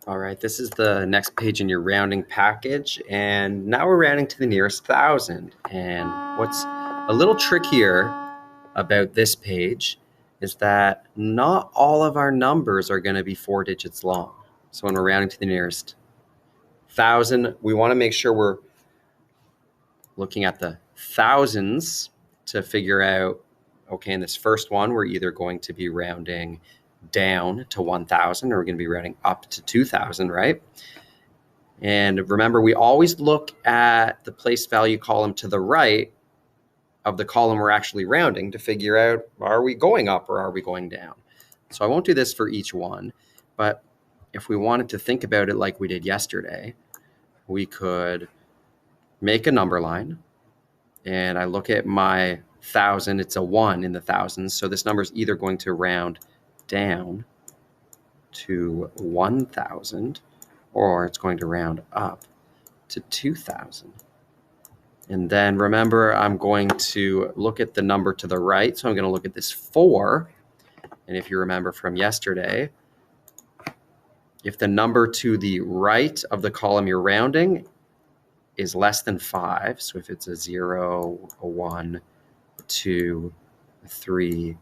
All right, this is the next page in your rounding package, and now we're rounding to the nearest 1,000. And what's a little trickier about this page is that not all of our numbers are going to be 4 digits long. So when we're rounding to the nearest 1,000, we want to make sure we're looking at the thousands to figure out, okay, in this first one, we're either going to be rounding down to 1,000 or we're going to be rounding up to 2,000, right? And remember, we always look at the place value column to the right of the column we're actually rounding to figure out, are we going up or are we going down? So I won't do this for each one, but if we wanted to think about it like we did yesterday, we could make a number line, and I look at my 1,000, it's a 1 in the thousands, so this number is either going to round down to 1,000 or it's going to round up to 2,000. And then remember, I'm going to look at the number to the right, so I'm going to look at this 4, and if you remember from yesterday, if the number to the right of the column you're rounding is less than 5, so if it's a 0, a 1, a 2, a 3,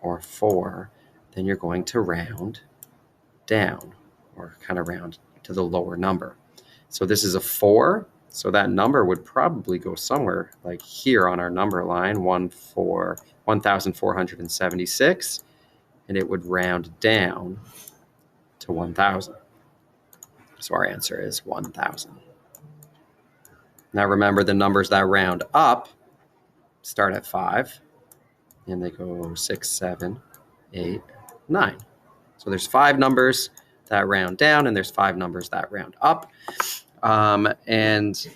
or 4, then you're going to round down or kind of round to the lower number. So this is a 4, so that number would probably go somewhere like here on our number line, 1,476, and it would round down to 1,000. So our answer is 1,000. Now remember, the numbers that round up start at 5, and they go 6, 7, 8, 9. So there's 5 numbers that round down, and there's 5 numbers that round up. And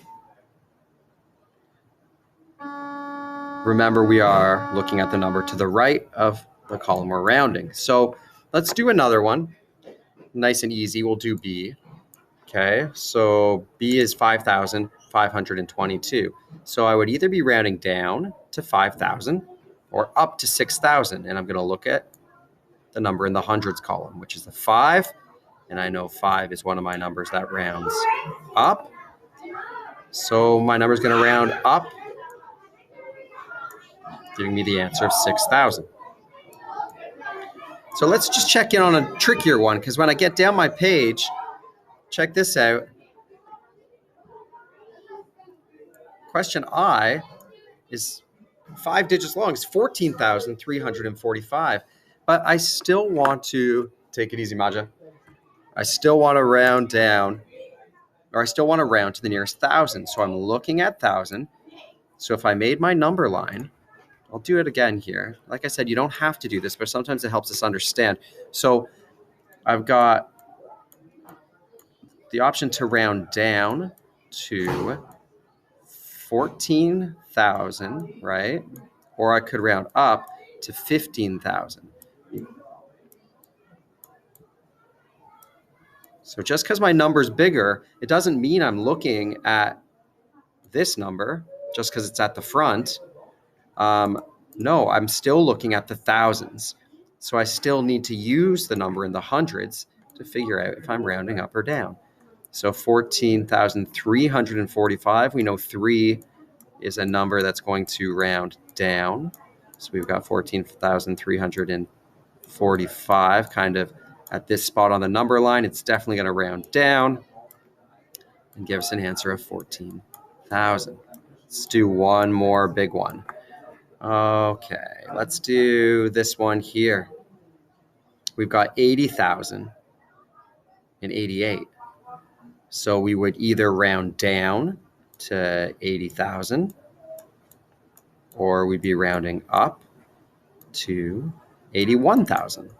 remember, we are looking at the number to the right of the column we're rounding. So let's do another one. Nice and easy. We'll do B. Okay, so B is 5,522. So I would either be rounding down to 5,000 or up to 6,000. And I'm going to look at the number in the hundreds column, which is the 5. And I know 5 is one of my numbers that rounds up. So my number is going to round up, giving me the answer of 6,000. So let's just check in on a trickier one, because when I get down my page, check this out. Question I is 5 digits long. It's 14,345. But I still want to, take it easy, Maja. I still want to round down, or I still want to round to the nearest 1,000. So I'm looking at 1,000. So if I made my number line, I'll do it again here. Like I said, you don't have to do this, but sometimes it helps us understand. So I've got the option to round down to 14,000, right? Or I could round up to 15,000. So just because my number's bigger, it doesn't mean I'm looking at this number just because it's at the front. No, I'm still looking at the thousands. So I still need to use the number in the hundreds to figure out if I'm rounding up or down. So 14,345, we know 3 is a number that's going to round down. So we've got 14,345 kind of at this spot on the number line. It's definitely going to round down and give us an answer of 14,000. Let's do one more big one. Okay, let's do this one here. We've got 80,000 and 88. So we would either round down to 80,000 or we'd be rounding up to 81,000.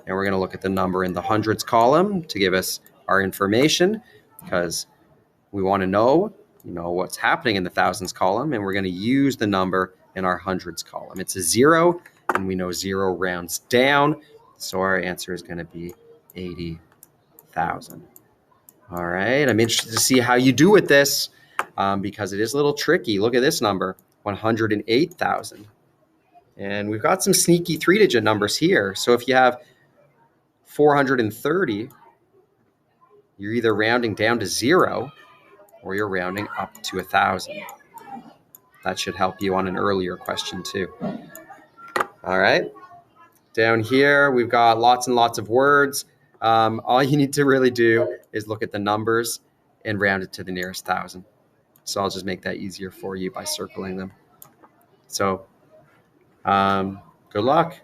And we're going to look at the number in the hundreds column to give us our information, because we want to know, what's happening in the thousands column, and we're going to use the number in our hundreds column. It's a 0, and we know 0 rounds down, so our answer is going to be 80,000. All right, I'm interested to see how you do with this, because it is a little tricky. Look at this number, 108,000. And we've got some sneaky 3-digit numbers here. So if you have 430, You're either rounding down to 0 or you're rounding up to 1,000. That should help you on an earlier question too. All right. Down here, we've got lots and lots of words. All you need to really do is look at the numbers and round it to the nearest 1,000. So I'll just make that easier for you by circling them. So good luck.